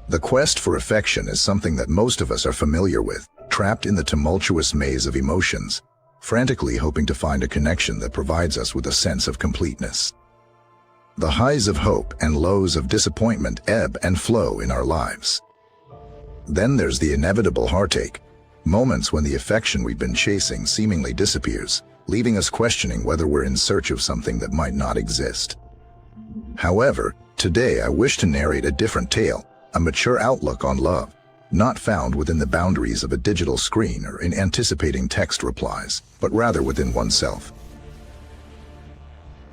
The quest for affection is something that most of us are familiar with, trapped in the tumultuous maze of emotions, frantically hoping to find a connection that provides us with a sense of completeness. The highs of hope and lows of disappointment ebb and flow in our lives. Then there's the inevitable heartache, moments when the affection we've been chasing seemingly disappears, leaving us questioning whether we're in search of something that might not exist. However, today I wish to narrate a different tale, a mature outlook on love, not found within the boundaries of a digital screen or in anticipating text replies, but rather within oneself.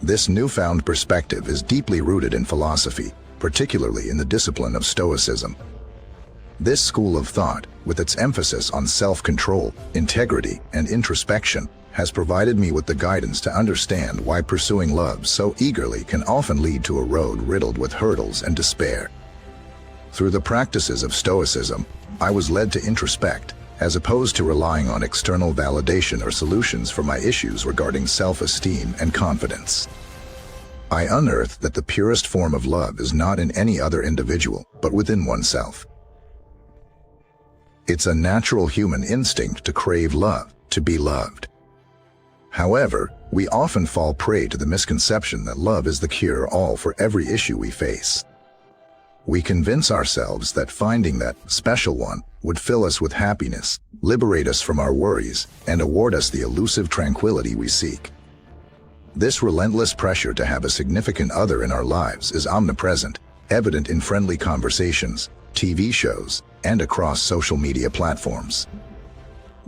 This newfound perspective is deeply rooted in philosophy, particularly in the discipline of Stoicism. This school of thought, with its emphasis on self-control, integrity, and introspection, has provided me with the guidance to understand why pursuing love so eagerly can often lead to a road riddled with hurdles and despair. Through the practices of Stoicism, I was led to introspect, as opposed to relying on external validation or solutions for my issues regarding self-esteem and confidence. I unearthed that the purest form of love is not in any other individual, but within oneself. It's a natural human instinct to crave love, to be loved. However, we often fall prey to the misconception that love is the cure-all for every issue we face. We convince ourselves that finding that special one would fill us with happiness, liberate us from our worries, and award us the elusive tranquility we seek. This relentless pressure to have a significant other in our lives is omnipresent, evident in friendly conversations, TV shows, and across social media platforms.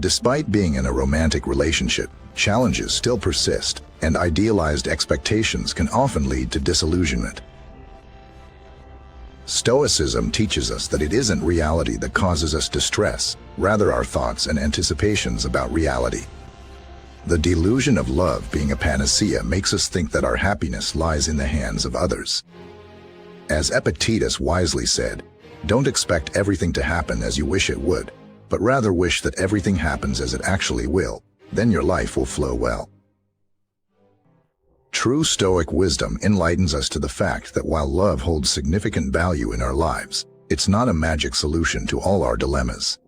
Despite being in a romantic relationship, challenges still persist, and idealized expectations can often lead to disillusionment. Stoicism teaches us that it isn't reality that causes us distress, rather our thoughts and anticipations about reality. The delusion of love being a panacea makes us think that our happiness lies in the hands of others. As Epictetus wisely said, "Don't expect everything to happen as you wish it would, but rather wish that everything happens as it actually will, then your life will flow well." True Stoic wisdom enlightens us to the fact that while love holds significant value in our lives, it's not a magic solution to all our dilemmas.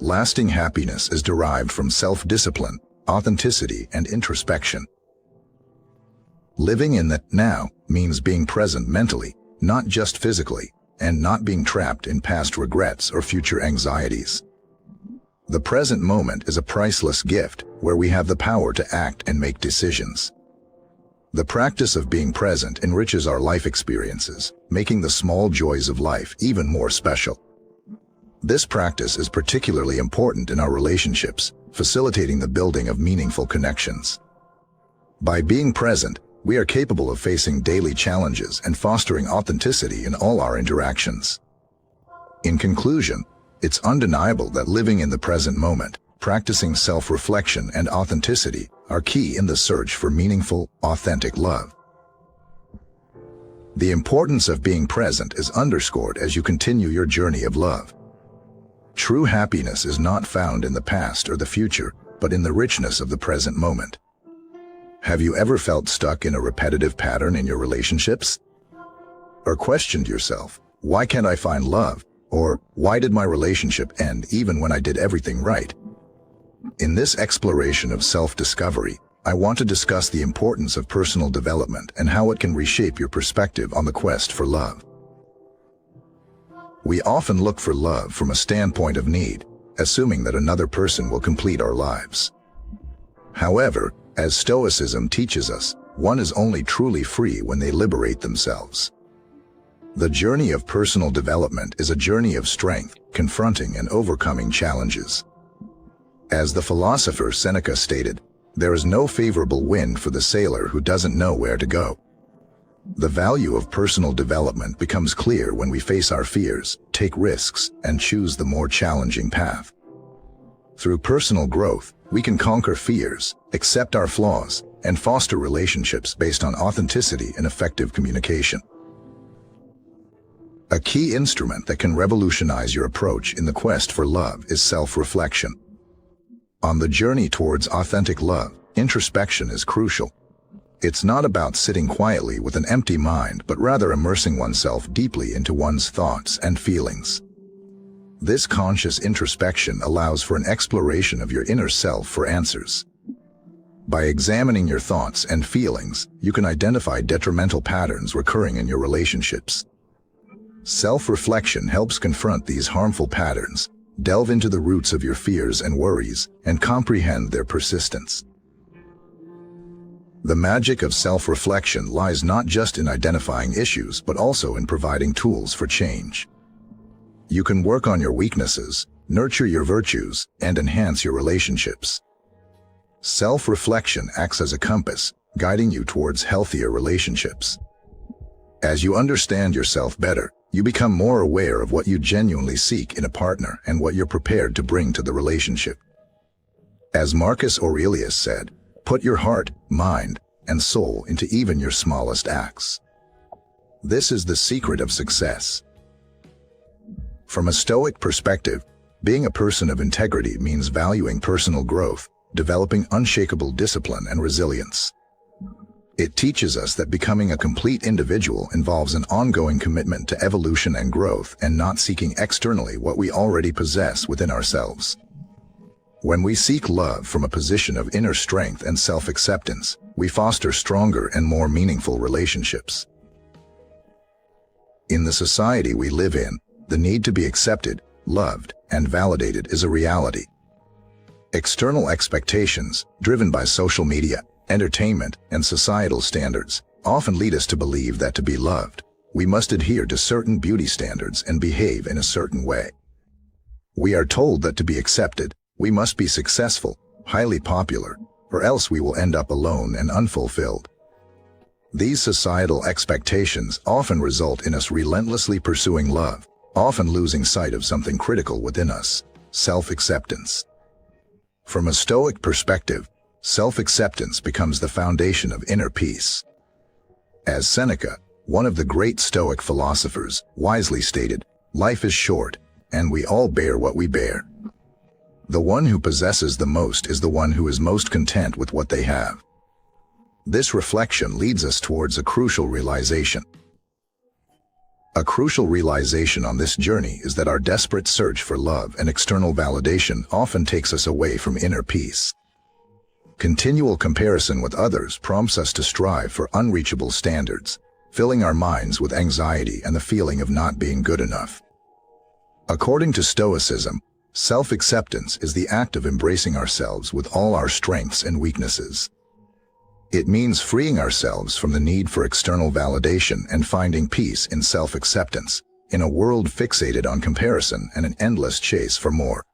Lasting happiness is derived from self-discipline, authenticity, and introspection. Living in the now means being present mentally, not just physically, and not being trapped in past regrets or future anxieties. The present moment is a priceless gift where we have the power to act and make decisions. The practice of being present enriches our life experiences, making the small joys of life even more special. This practice is particularly important in our relationships, facilitating the building of meaningful connections. By being present, we are capable of facing daily challenges and fostering authenticity in all our interactions. In conclusion, it's undeniable that living in the present moment, practicing self-reflection and authenticity are key in the search for meaningful, authentic love. The importance of being present is underscored as you continue your journey of love. True happiness is not found in the past or the future, but in the richness of the present moment. Have you ever felt stuck in a repetitive pattern in your relationships? Or questioned yourself, why can't I find love? Or why did my relationship end even when I did everything right? In this exploration of self-discovery, I want to discuss the importance of personal development and how it can reshape your perspective on the quest for love. We often look for love from a standpoint of need, assuming that another person will complete our lives. However, as Stoicism teaches us, one is only truly free when they liberate themselves. The journey of personal development is a journey of strength, confronting and overcoming challenges. As the philosopher Seneca stated, there is no favorable wind for the sailor who doesn't know where to go. The value of personal development becomes clear when we face our fears, take risks, and choose the more challenging path. Through personal growth, we can conquer fears, accept our flaws, and foster relationships based on authenticity and effective communication. A key instrument that can revolutionize your approach in the quest for love is self-reflection. On the journey towards authentic love, introspection is crucial. It's not about sitting quietly with an empty mind, but rather immersing oneself deeply into one's thoughts and feelings. This conscious introspection allows for an exploration of your inner self for answers. By examining your thoughts and feelings, you can identify detrimental patterns recurring in your relationships. Self-reflection helps confront these harmful patterns, delve into the roots of your fears and worries, and comprehend their persistence. The magic of self-reflection lies not just in identifying issues, but also in providing tools for change. You can work on your weaknesses, nurture your virtues, and enhance your relationships. Self-reflection acts as a compass, guiding you towards healthier relationships. As you understand yourself better, you become more aware of what you genuinely seek in a partner and what you're prepared to bring to the relationship. As Marcus Aurelius said, put your heart, mind, and soul into even your smallest acts. This is the secret of success. From a Stoic perspective, being a person of integrity means valuing personal growth, developing unshakable discipline and resilience. It teaches us that becoming a complete individual involves an ongoing commitment to evolution and growth, and not seeking externally what we already possess within ourselves. When we seek love from a position of inner strength and self-acceptance, we foster stronger and more meaningful relationships. In the society we live in, the need to be accepted, loved, and validated is a reality. External expectations, driven by social media, entertainment, and societal standards, often lead us to believe that to be loved, we must adhere to certain beauty standards and behave in a certain way. We are told that to be accepted, we must be successful, highly popular, or else we will end up alone and unfulfilled. These societal expectations often result in us relentlessly pursuing love, often losing sight of something critical within us: self-acceptance. From a Stoic perspective, self-acceptance becomes the foundation of inner peace. As Seneca, one of the great Stoic philosophers, wisely stated, "Life is short, and we all bear what we bear." The one who possesses the most is the one who is most content with what they have. This reflection leads us towards a crucial realization. A crucial realization on this journey is that our desperate search for love and external validation often takes us away from inner peace. Continual comparison with others prompts us to strive for unreachable standards, filling our minds with anxiety and the feeling of not being good enough. According to Stoicism, self-acceptance is the act of embracing ourselves with all our strengths and weaknesses. It means freeing ourselves from the need for external validation and finding peace in self-acceptance, in a world fixated on comparison and an endless chase for more.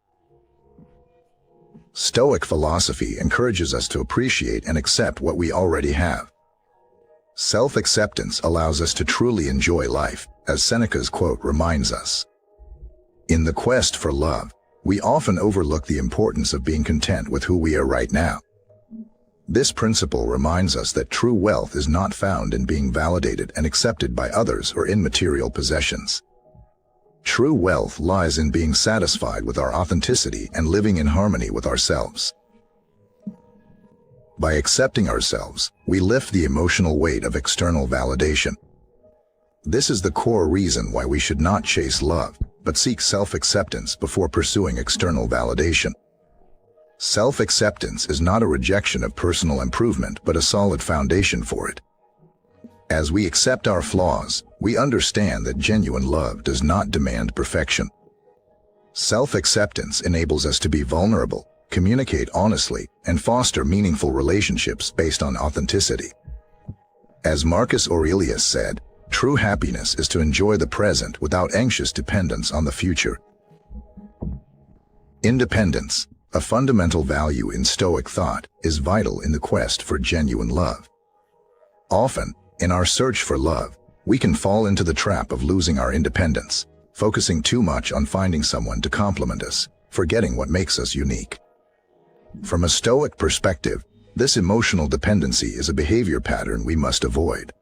Stoic philosophy encourages us to appreciate and accept what we already have. Self-acceptance allows us to truly enjoy life, as Seneca's quote reminds us. In the quest for love, we often overlook the importance of being content with who we are right now. This principle reminds us that true wealth is not found in being validated and accepted by others or in material possessions. True wealth lies in being satisfied with our authenticity and living in harmony with ourselves. By accepting ourselves, we lift the emotional weight of external validation. This is the core reason why we should not chase love, but seek self-acceptance before pursuing external validation. Self-acceptance is not a rejection of personal improvement, but a solid foundation for it. As we accept our flaws, we understand that genuine love does not demand perfection. Self-acceptance enables us to be vulnerable, communicate honestly, and foster meaningful relationships based on authenticity. As Marcus Aurelius said, true happiness is to enjoy the present without anxious dependence on the future. Independence, a fundamental value in Stoic thought, is vital in the quest for genuine love. Often, in our search for love, we can fall into the trap of losing our independence, focusing too much on finding someone to complement us, forgetting what makes us unique. From a Stoic perspective, this emotional dependency is a behavior pattern we must avoid.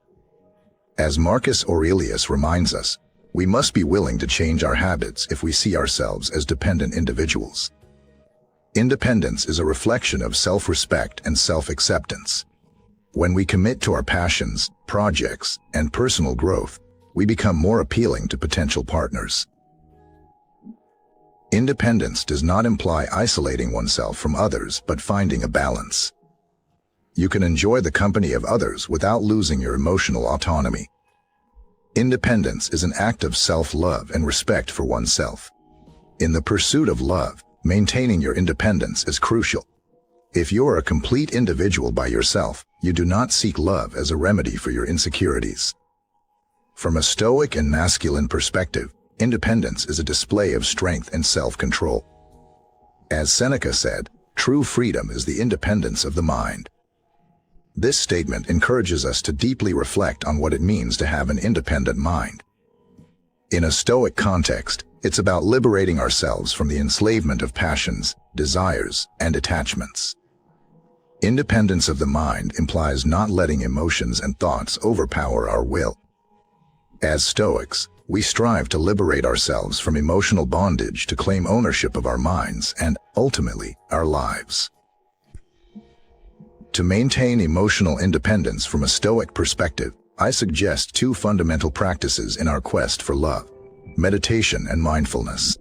As Marcus Aurelius reminds us, we must be willing to change our habits if we see ourselves as dependent individuals. Independence is a reflection of self-respect and self-acceptance. When we commit to our passions, projects, and personal growth, we become more appealing to potential partners. Independence does not imply isolating oneself from others, but finding a balance. You can enjoy the company of others without losing your emotional autonomy. Independence is an act of self-love and respect for oneself. In the pursuit of love, maintaining your independence is crucial. If you are a complete individual by yourself, you do not seek love as a remedy for your insecurities. From a Stoic and masculine perspective, independence is a display of strength and self-control. As Seneca said, true freedom is the independence of the mind. This statement encourages us to deeply reflect on what it means to have an independent mind. In a Stoic context, it's about liberating ourselves from the enslavement of passions, desires, and attachments. Independence of the mind implies not letting emotions and thoughts overpower our will. As Stoics, we strive to liberate ourselves from emotional bondage to claim ownership of our minds and, ultimately, our lives. To maintain emotional independence from a Stoic perspective, I suggest two fundamental practices in our quest for love: meditation and mindfulness.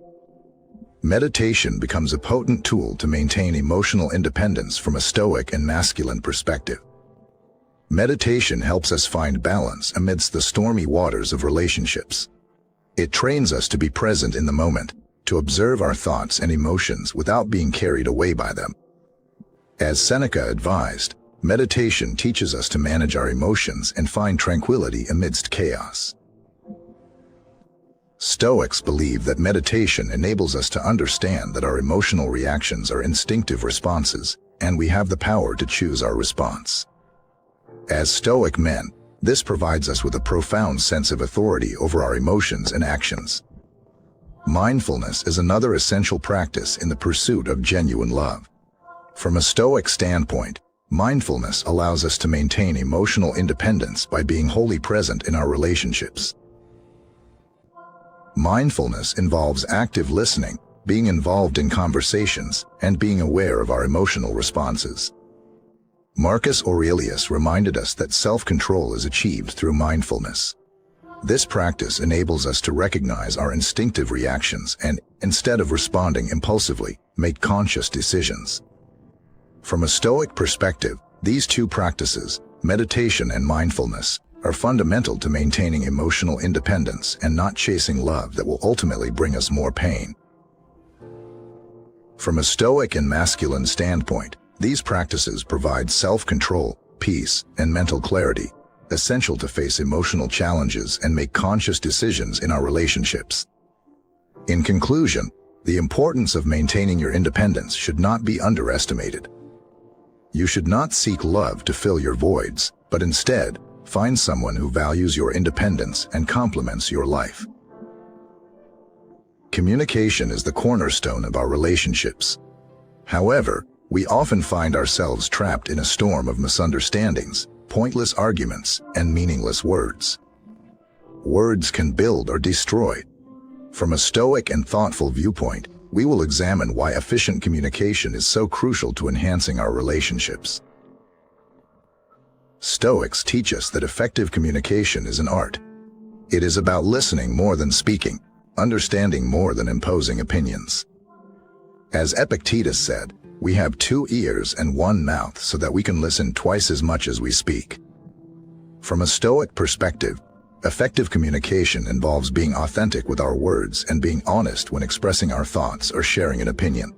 Meditation becomes a potent tool to maintain emotional independence from a Stoic and masculine perspective. Meditation helps us find balance amidst the stormy waters of relationships. It trains us to be present in the moment, to observe our thoughts and emotions without being carried away by them. As Seneca advised, meditation teaches us to manage our emotions and find tranquility amidst chaos. Stoics believe that meditation enables us to understand that our emotional reactions are instinctive responses, and we have the power to choose our response. As Stoic men, this provides us with a profound sense of authority over our emotions and actions. Mindfulness is another essential practice in the pursuit of genuine love. From a Stoic standpoint, mindfulness allows us to maintain emotional independence by being wholly present in our relationships. Mindfulness involves active listening, being involved in conversations, and being aware of our emotional responses. Marcus Aurelius reminded us that self-control is achieved through mindfulness. This practice enables us to recognize our instinctive reactions and, instead of responding impulsively, make conscious decisions. From a Stoic perspective, these two practices, meditation and mindfulness, are fundamental to maintaining emotional independence and not chasing love that will ultimately bring us more pain. From a Stoic and masculine standpoint, these practices provide self-control, peace, and mental clarity, essential to face emotional challenges and make conscious decisions in our relationships. In conclusion, the importance of maintaining your independence should not be underestimated. You should not seek love to fill your voids, but instead, find someone who values your independence and complements your life. Communication is the cornerstone of our relationships. However, we often find ourselves trapped in a storm of misunderstandings, pointless arguments, and meaningless words. Words can build or destroy. From a Stoic and thoughtful viewpoint, we will examine why efficient communication is so crucial to enhancing our relationships. Stoics teach us that effective communication is an art. It is about listening more than speaking, understanding more than imposing opinions. As Epictetus said, we have 2 ears and 1 mouth so that we can listen twice as much as we speak. From a Stoic perspective, effective communication involves being authentic with our words and being honest when expressing our thoughts or sharing an opinion.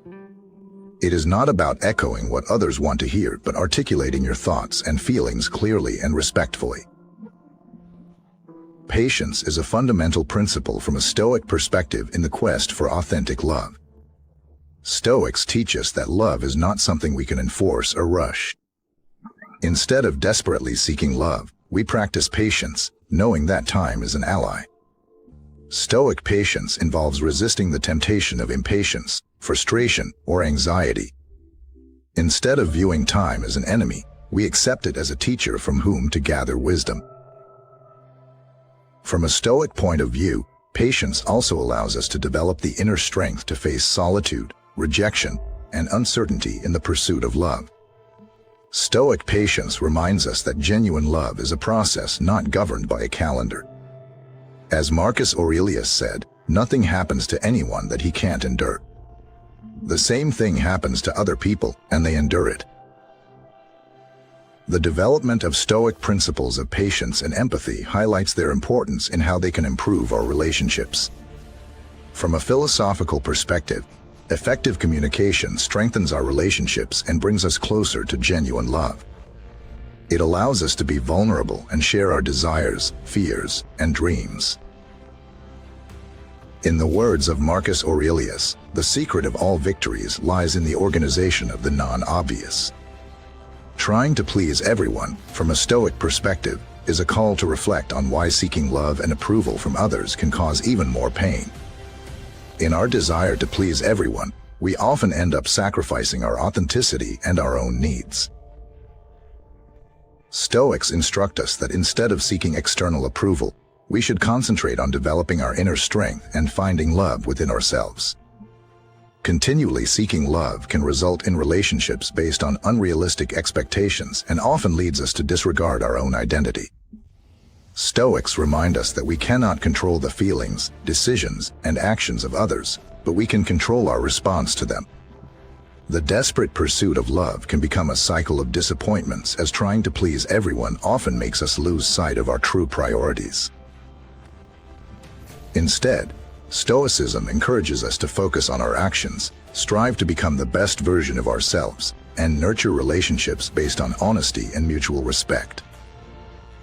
It is not about echoing what others want to hear, but articulating your thoughts and feelings clearly and respectfully. Patience is a fundamental principle from a Stoic perspective in the quest for authentic love. Stoics teach us that love is not something we can enforce or rush. Instead of desperately seeking love, we practice patience, knowing that time is an ally. Stoic patience involves resisting the temptation of impatience, frustration, or anxiety. Instead of viewing time as an enemy, we accept it as a teacher from whom to gather wisdom. From a Stoic point of view, patience also allows us to develop the inner strength to face solitude, rejection, and uncertainty in the pursuit of love. Stoic patience reminds us that genuine love is a process not governed by a calendar. As Marcus Aurelius said, nothing happens to anyone that he can't endure. The same thing happens to other people, and they endure it. The development of Stoic principles of patience and empathy highlights their importance in how they can improve our relationships. From a philosophical perspective, effective communication strengthens our relationships and brings us closer to genuine love. It allows us to be vulnerable and share our desires, fears, and dreams. In the words of Marcus Aurelius, the secret of all victories lies in the organization of the non-obvious. Trying to please everyone, from a Stoic perspective, is a call to reflect on why seeking love and approval from others can cause even more pain. In our desire to please everyone, we often end up sacrificing our authenticity and our own needs. Stoics instruct us that instead of seeking external approval, we should concentrate on developing our inner strength and finding love within ourselves. Continually seeking love can result in relationships based on unrealistic expectations and often leads us to disregard our own identity. Stoics remind us that we cannot control the feelings, decisions, and actions of others, but we can control our response to them. The desperate pursuit of love can become a cycle of disappointments, as trying to please everyone often makes us lose sight of our true priorities. Instead, Stoicism encourages us to focus on our actions, strive to become the best version of ourselves, and nurture relationships based on honesty and mutual respect.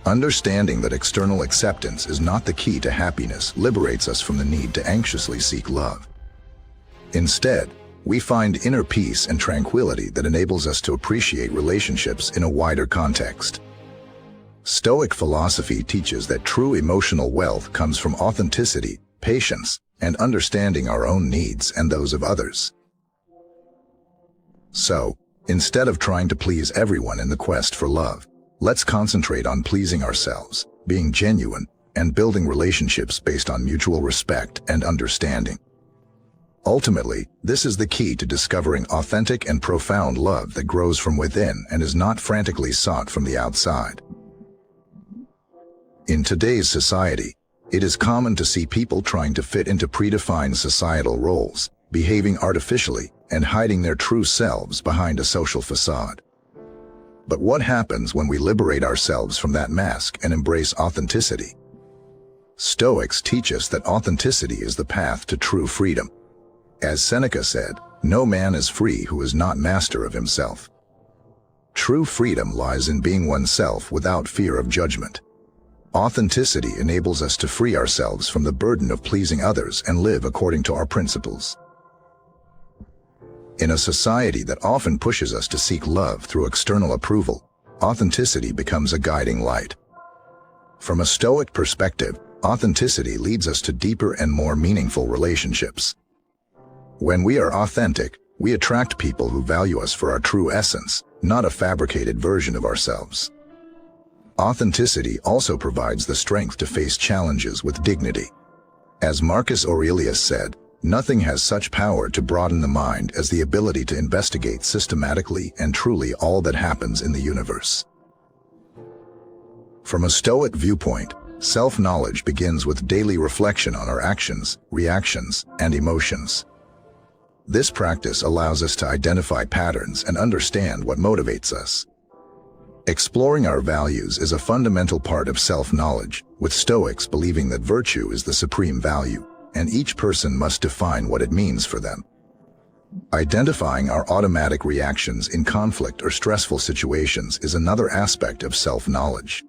Understanding that external acceptance is not the key to happiness liberates us from the need to anxiously seek love. Instead, we find inner peace and tranquility that enables us to appreciate relationships in a wider context. Stoic philosophy teaches that true emotional wealth comes from authenticity, patience, and understanding our own needs and those of others. So, instead of trying to please everyone in the quest for love, let's concentrate on pleasing ourselves, being genuine, and building relationships based on mutual respect and understanding. Ultimately, this is the key to discovering authentic and profound love that grows from within and is not frantically sought from the outside. In today's society, it is common to see people trying to fit into predefined societal roles, behaving artificially, and hiding their true selves behind a social facade. But what happens when we liberate ourselves from that mask and embrace authenticity? Stoics teach us that authenticity is the path to true freedom. As Seneca said, "No man is free who is not master of himself." True freedom lies in being oneself without fear of judgment. Authenticity enables us to free ourselves from the burden of pleasing others and live according to our principles. In a society that often pushes us to seek love through external approval, authenticity becomes a guiding light. From a Stoic perspective, authenticity leads us to deeper and more meaningful relationships. When we are authentic, we attract people who value us for our true essence, not a fabricated version of ourselves. Authenticity also provides the strength to face challenges with dignity. As Marcus Aurelius said, "Nothing has such power to broaden the mind as the ability to investigate systematically and truly all that happens in the universe." From a Stoic viewpoint, self-knowledge begins with daily reflection on our actions, reactions, and emotions. This practice allows us to identify patterns and understand what motivates us. Exploring our values is a fundamental part of self-knowledge, with Stoics believing that virtue is the supreme value, and each person must define what it means for them. Identifying our automatic reactions in conflict or stressful situations is another aspect of self-knowledge.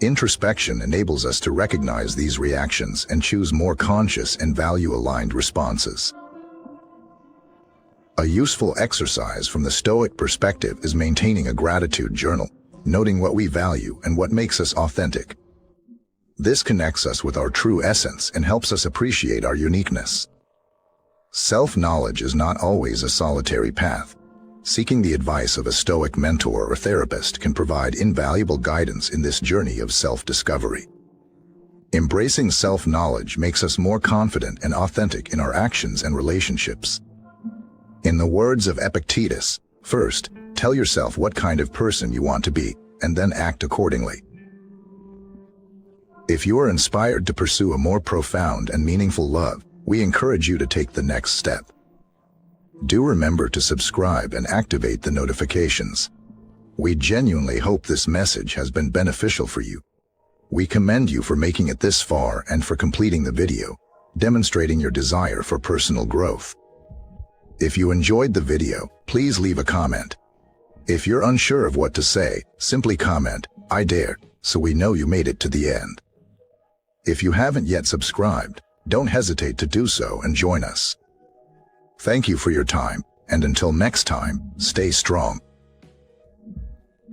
Introspection enables us to recognize these reactions and choose more conscious and value-aligned responses. A useful exercise from the Stoic perspective is maintaining a gratitude journal, noting what we value and what makes us authentic. This connects us with our true essence and helps us appreciate our uniqueness. Self-knowledge is not always a solitary path. Seeking the advice of a Stoic mentor or therapist can provide invaluable guidance in this journey of self-discovery. Embracing self-knowledge makes us more confident and authentic in our actions and relationships. In the words of Epictetus, "First, Tell yourself what kind of person you want to be, and then act accordingly. If you are inspired to pursue a more profound and meaningful love, we encourage you to take the next step. Do remember to subscribe and activate the notifications. We genuinely hope this message has been beneficial for you. We commend you for making it this far and for completing the video, demonstrating your desire for personal growth. If you enjoyed the video, please leave a comment. If you're unsure of what to say, simply comment, "I dare," so we know you made it to the end. If you haven't yet subscribed, don't hesitate to do so and join us. Thank you for your time, and until next time, stay strong.